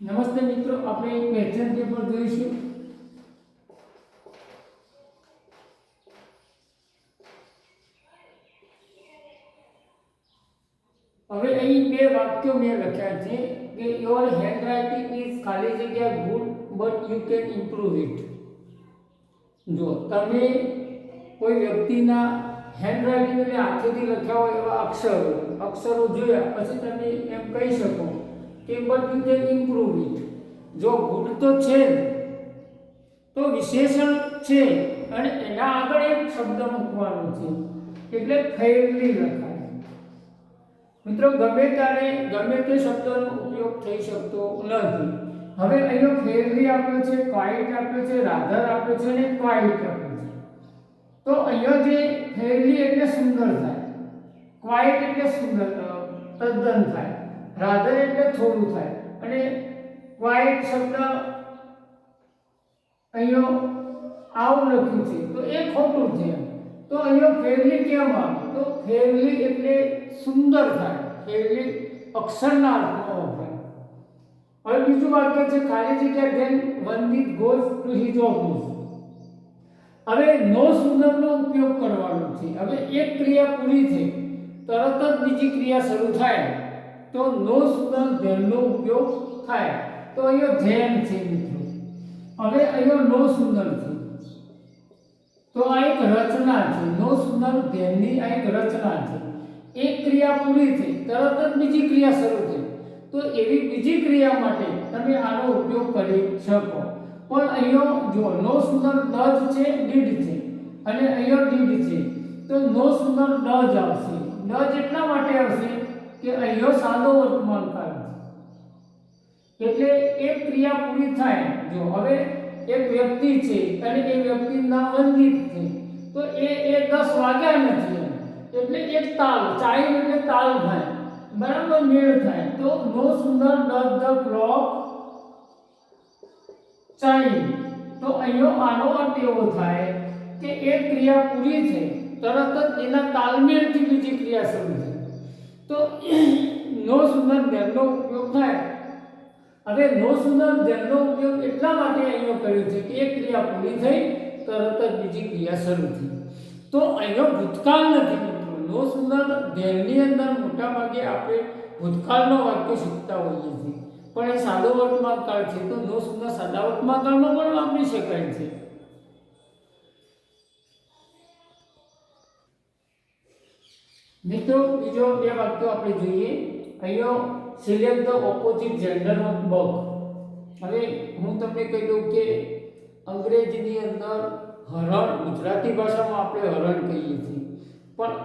નમસ્તે મિત્રો, આપણે એક ક્વેશ્ચન પેપર જોઈશું. હવે અહીં બે વાક્યો મેં લખ્યા છે કે યોર હેન્ડરાઇટિંગ ઇઝ ખાલી જગ્યા good but you can improve it. જો તમે કોઈ વ્યક્તિના હેન્ડરાઇટિંગ એટલે હાથેથી લખ્યા હોય એવા અક્ષરો જોયા પછી તમે એમ કહી શકો કે but you can improve it. જો ગુડ તો છે તો વિશેષણ છે અને એના આગળ એક શબ્દ મૂકવાનો છે એટલે ફેરલી લખાય. મિત્રો ગમે ત્યારે ગમે તે શબ્દનો ઉપયોગ થઈ શકતો નથી. હવે અહીંયા ફેરલી આપ્યો છે, ક્વાઇટ આપ્યો છે, રાધર આપ્યો છે અને ક્વાઇટ આપ્યો છે. તો અહીંયા જે ફેરલી એટલે સુંદર થાય, ક્વાઇટ એટલે સુંદર તદ્દન થાય, રાધર એટલે થોડું થાય અને ક્વાઇટ શબ્દ અહીંયા આવું લખ્યું છે તો એ ખોટું છે. તો અહીંયા ફેરલી કેમ આવે? તો ફેરલી એટલે સુંદર થાય, ફેરલી અક્ષરના અર્થમાં વપરાય. હવે બીજું વાક્ય છે ખાલી જગ્યા then Vandit goes to his office. હવે નો સુંદરનો ઉપયોગ કરવાનો છે. હવે એક ક્રિયા પૂરી થઈ તરત જ બીજી ક્રિયા શરૂ થાય તો નો સુંદર ધેનનો ઉપયોગ થાય. તો અહીંયા ધેન છે મિત્રો. હવે અહીંયા નો સુંદર છે તો આ એક રચના છે. નો સુંદર ધેનની આ એક રચના છે. એક ક્રિયા પૂરી થઈ તરત જ બીજી ક્રિયા શરૂ થઈ તો એવી બીજી ક્રિયા માટે તમે આનો ઉપયોગ કરી શકો. પણ અહીંયા જો નો સુંદર ડઝ છે, ડીડ છે અને અહીંયા ડીડ છે તો નો સુંદર ડઝ આવશે. ડઝ એટલા માટે આવશે કે અહીંયા સાદો વર્તમાન કાળ છે એટલે એક ક્રિયા પૂરી થાય. જો હવે એક વ્યક્તિ છે અને એ વ્યક્તિનું નામ વંદિત છે તો એ 10 વાગ્યા નથી એટલે એક તાલ, ચાઇમ એટલે તાલ થાય, બરાબર, મેળ થાય. તો નો સુંદર ડઝ ધ ક્લોક ચાઇમ. તો અહીંયા આનો અર્થ એવો થાય કે એક ક્રિયા પૂરી થઈ તરત જ એના તાલમેળથી બીજી ક્રિયા શરૂ થાય તો નો સુંદર ધેનનો ઉપયોગ થાય. હવે નો સુંદર ધેનનો ઉપયોગ એટલા માટે અહીંયા કર્યો છે કે એક ક્રિયા પૂરી થઈ તરત જ બીજી ક્રિયા શરૂ થઈ. તો અહીંયા ભૂતકાળ નથી મિત્રો. નો સુંદર ધેનની અંદર મોટા ભાગે આપણે ભૂતકાળનો વાક્ય શીખતા હોઈએ છીએ પણ એ સાદો વર્તમાન કાળ છે તો નો સુંદર સાદા વર્તમાન કાળમાં પણ વાપરી શકાય છે. મિત્રો બીજો બે વાક્યો આપણે જોઈએ. અહીંયા select the opposite gender of buck. હવે હું તમને કહી દઉં કે અંગ્રેજીની અંદર હરણ, ગુજરાતી ભાષામાં આપણે હરણ કહીએ છીએ પણ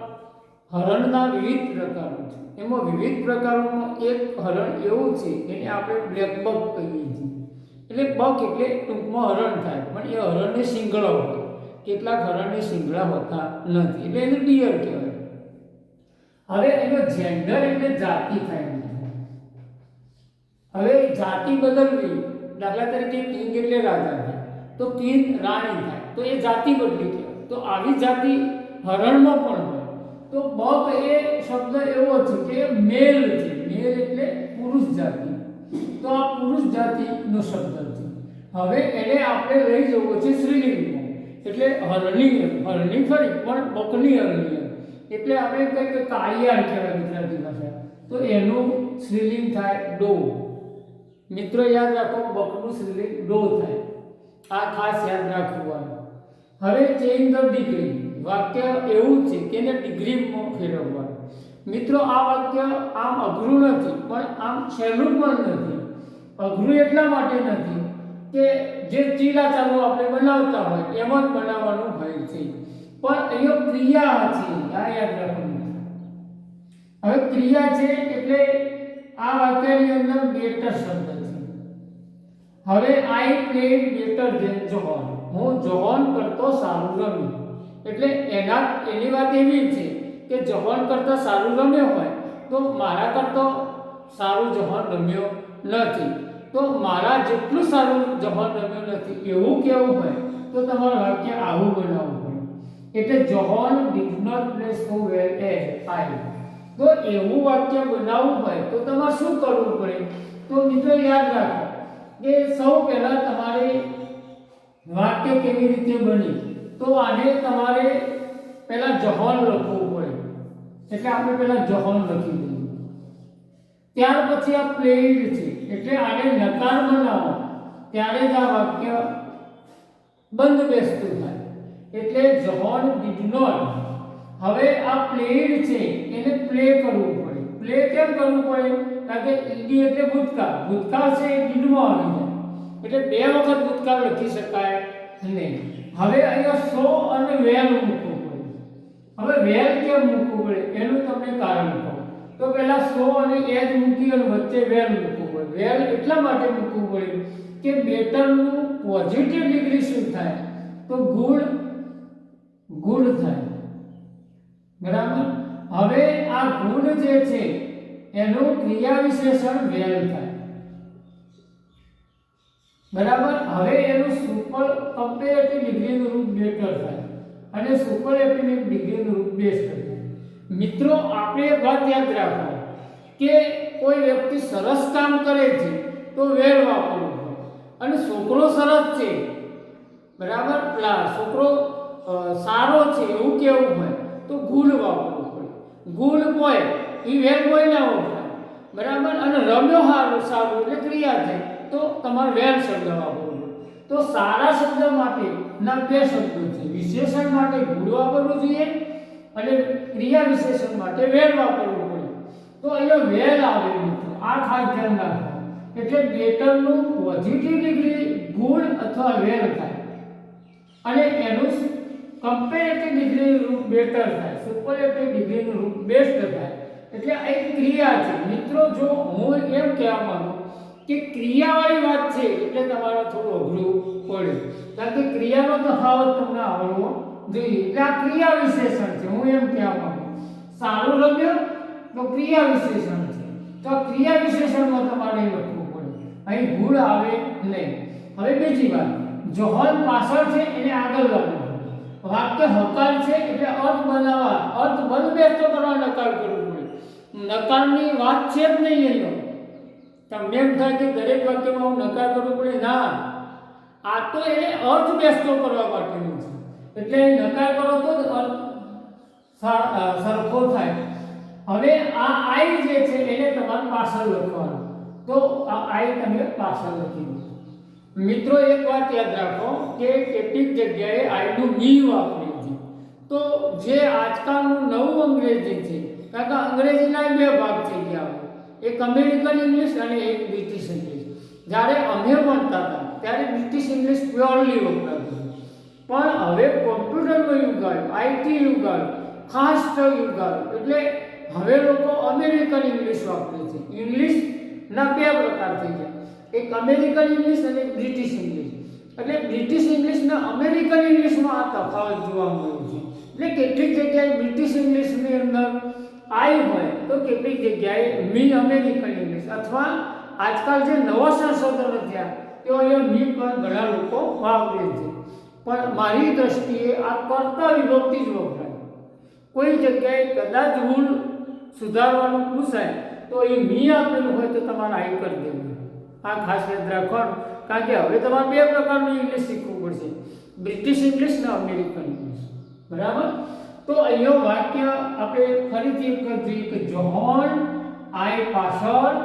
હરણના વિવિધ પ્રકારો છે. એમાં વિવિધ પ્રકારોમાં એક હરણ એવું છે એને આપણે બ્લેક બક કહીએ છીએ. એટલે બક એટલે ટૂંકમાં હરણ થાય પણ એ હરણને શિંગડા હોય. કેટલાક હરણને શિંગડા હોતા નથી એટલે એને ડિયર કહેવાય. હવે એનો જેન્ડર એટલે જાતિ થાય. હવે જાતિ બદલવી, દાખલા તરીકે કિંગ એટલે રાજા થાય તો કિંગ રાણી થાય તો એ જાતિ બદલી કહેવાય. તો આવી જાતિ હરણમાં પણ હોય. તો બક એ શબ્દ એવો છે કે મેલ છે. મેલ એટલે પુરુષ જાતિ. તો આ પુરુષ જાતિનો શબ્દ છે. હવે એને આપણે લઈ જવો છે સ્ત્રીલિંગમાં એટલે હરણી ખરી પણ બકની હરણી એટલે આપણે કંઈક કાળિયાર કહેવાય ગુજરાતી ભાષા. તો એનું સ્ત્રીલિંગ થાય ડો. મિત્રો યાદ રાખો બકનું સ્ત્રીલિંગ ડો થાય. આ ખાસ યાદ રાખવાનું. હવે ચેન્જ ધ ડિગ્રી. વાક્ય એવું છે કે એને ડિગ્રીમાં ફેરવવાનું. મિત્રો આ વાક્ય આમ અઘરું નથી પણ આમ સહેલું પણ નથી. અઘરું એટલા માટે નથી કે જે ચીલા ચાલુ આપણે બનાવતા હોય એમ જ બનાવવાનું હોય છે પણ અહીંયા ક્રિયા છે. આ યાદ રાખવાનું. હવે ક્રિયા છે એટલે આ વાક્યની અંદર બેટર શબ્દ છે. હવે I played better than John. હું જોહન કરતો સારું રમ્યો. એટલે એની વાત એવી છે કે જોહન કરતા સારું રમ્યો હોય તો મારા કરતો સારું જોહન રમ્યો નથી. તો મારા જેટલું સારું જોહન રમ્યો નથી એવું કેવું હોય તો તમારું વાક્ય આવું બનાવવું પડે. એટલે John did not play so well as I. તો એવું વાક્ય બનાવવું હોય તો તમારે શું કરવું પડે? તો મિત્રો યાદ રાખો કે સૌ પહેલા તમારે વાક્ય કેવી રીતે બની, તો આને તમારે પહેલા જહોન લખવું પડે, એટલે આપણે પહેલા જહોન લખી દઈએ. ત્યાર પછી આ પ્લેઇડ છે, એટલે આને નકાર બનાવો ત્યારે જ આ વાક્ય બંધ બેસતું થાય, એટલે જહોન ડીડ નોટ. હવે આ પ્લેઇડ છે એને પ્લે કરવું પડે. પ્લે કેમ કરવું પડે? કારણ કે ઈડી એટલે ભૂતકાળ, ભૂતકાળ છે એ ડીડમાં આવી જાય, એટલે બે વખત ભૂતકાળ લખી શકાય નહીં. હવે અહીંયા સો અને વેલ મૂકવું પડે. હવે વેલ કેમ મૂકવું પડે એનું તમને કારણ કહું. તો પહેલા સો અને એજ મૂકી અને વચ્ચે વેલ મૂકવું પડે. વેલ એટલા માટે મૂકવું પડે કે બેટરનું પોઝિટિવ ડિગ્રી શું થાય? તો ગુડ થાય. બરાબર. હવે આ ગુડ જે છે એનું ક્રિયા વિશેષણ વેલ થાય. બરાબર. હવે એનું સુપર કમ્પેરેટિવ ડિગ્રીનું રૂપ બેટર થાય અને સુપરલેટિવ ડિગ્રીનું રૂપ બેસ્ટ થાય. મિત્રો, આપણે એક વાત યાદ રાખો કે કોઈ વ્યક્તિ સરસ કામ કરે છે તો વેલ વાપરવું પડે, અને છોકરો સરસ છે, બરાબર, છોકરો સારો છે એવું કેવું હોય તો ગુડ વાપરવું પડે. ગુડ બોય એ વેલ બોય ના વપરાય, બરાબર. અને રમ્યો સારું એટલે ક્રિયા છે તો તમારે વેલ શબ્દ વાપરવો પડે. તો સારા શબ્દ માટે ના બે શબ્દો છે. વિશેષણ માટે ગુડ વાપરવું જોઈએ અને ક્રિયા વિશેષણ માટે વેલ વાપરવું પડે. તો અહીંયા વેલ આવે મિત્રો, આ ખાસ ધ્યાન રાખો. એટલે બેટરનું પોઝિટિવ ડિગ્રી ગુડ અથવા વેલ થાય અને એનું કમ્પેરેટિવ ડિગ્રીનું રૂપ બેટર થાય, સુપરલેટિવ ડિગ્રીનું રૂપ બેસ્ટ થાય. એટલે આ એક ક્રિયા છે મિત્રો. જો હું એમ કહેવા માંગુ કે ક્રિયાવાળી વાત છે એટલે તમારે થોડું અઘરું પડે, કારણ કે ક્રિયાનો તફાવત તમને આવડવો જોઈએ. એટલે આ ક્રિયા વિશેષણ છે. હું એમ કહેવા માંગુ સારું રમ્યો તો ક્રિયા વિશેષણ છે, તો ક્રિયા વિશેષણમાં તમારે લખવું પડે, અહીં ગુણ આવે નહીં. હવે બીજી વાત, જોહન પાછળ છે એને આગળ લાવવું પડે. વાક્ય હકાર છે એટલે અર્થ બનાવવા, અર્થ બંધ બેસતો કરવા નકાર કરવું પડે. નકારની વાત છે જ નહીં એનો. તમને એમ થાય કે દરેક વાક્યમાં હું નકાર કરવું પડે, ના, આ તો એને અર્થ બેસતો કરવા માટેનું છે. એટલે નકાર કરો તો અર્થ સરખો થાય. હવે આ આઈ જે છે એને તમારે પાછળ લખવાનું, તો આ આઈ તમે પાછળ લખી દો. મિત્રો, એક વાત યાદ રાખો કે કેટલીક જગ્યાએ આઈનું મી વાપરીએ છે. તો જે આજકાલનું નવું અંગ્રેજી છે, કારણ કે અંગ્રેજીના બે ભાગ થઈ ગયા, એક અમેરિકન ઇંગ્લિશ અને એક બ્રિટિશ ઇંગ્લિશ. જ્યારે અમે ભણતા હતા ત્યારે બ્રિટિશ ઇંગ્લિશ પ્યોરલી વપરાતું, પણ હવે કોમ્પ્યુટરનો યુગ આવ્યો, આઈટી યુગ આવ્યો, ફાસ્ટ યુગ આવ્યો, એટલે હવે લોકો અમેરિકન ઇંગ્લિશ વાપરે છે. ઇંગ્લિશના બે પ્રકાર થઈ ગયા, એક અમેરિકન ઇંગ્લિશ અને એક બ્રિટિશ ઇંગ્લિશ. એટલે બ્રિટિશ ઇંગ્લિશના અમેરિકન ઇંગ્લિશમાં આ તફાવત જોવા મળ્યો છે. એટલે કેટલીક જગ્યાએ બ્રિટિશ ઇંગ્લિશની અંદર આઈ હોય તો કેટલીક જગ્યાએ મી અમેરિકન ઇંગ્લિશ, અથવા આજકાલ જે નવા સંશોધનો થયા તેઓ અહીંયા મી પર ઘણા લોકો વાપરે છે. પણ મારી દ્રષ્ટિએ આ કર્તા વિભક્તિ જ વપરાય. કોઈ જગ્યાએ કદાચ ભૂલ સુધારવાનું પૂછાય તો એ મી આપેલું હોય તો તમારે આઈ કરી દેવું. આ ખાસ યાદ રાખવાનું, કારણ કે હવે તમારે બે પ્રકારનું ઇંગ્લિશ શીખવું પડશે, બ્રિટિશ ઇંગ્લિશ અને અમેરિકન ઇંગ્લિશ. બરાબર. તો અહીંયા વાક્ય આપણે ફરીથી એક જોઈએ કે જોહન આઈ પાછળ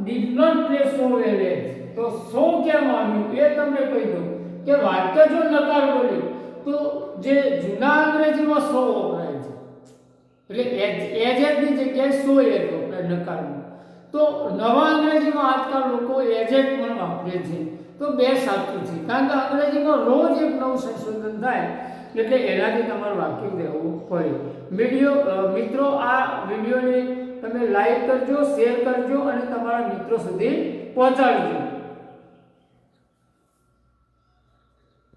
did not play so well as. તો સો કેમ આવ્યું એ તમને કહી દઉં કે વાક્ય જો નકાર બોલ્યું તો જે જૂના અંગ્રેજીમાં સો વપરાય છે, એટલે એજની જગ્યાએ સો એજ વપરાય નકારમાં. તો નવા અંગ્રેજીમાં આજકાલ લોકો એજેટ પણ વાપરે છે. તો બે સાચું છે, કારણ કે અંગ્રેજીમાં રોજ એક નવું સંશોધન થાય એટલે એનાથી તમારે વાકેફ રહેવું પડે. મિત્રો, આ વિડીયોને તમે લાઈક કરજો, શેર કરજો અને તમારા મિત્રો સુધી પહોંચાડજો.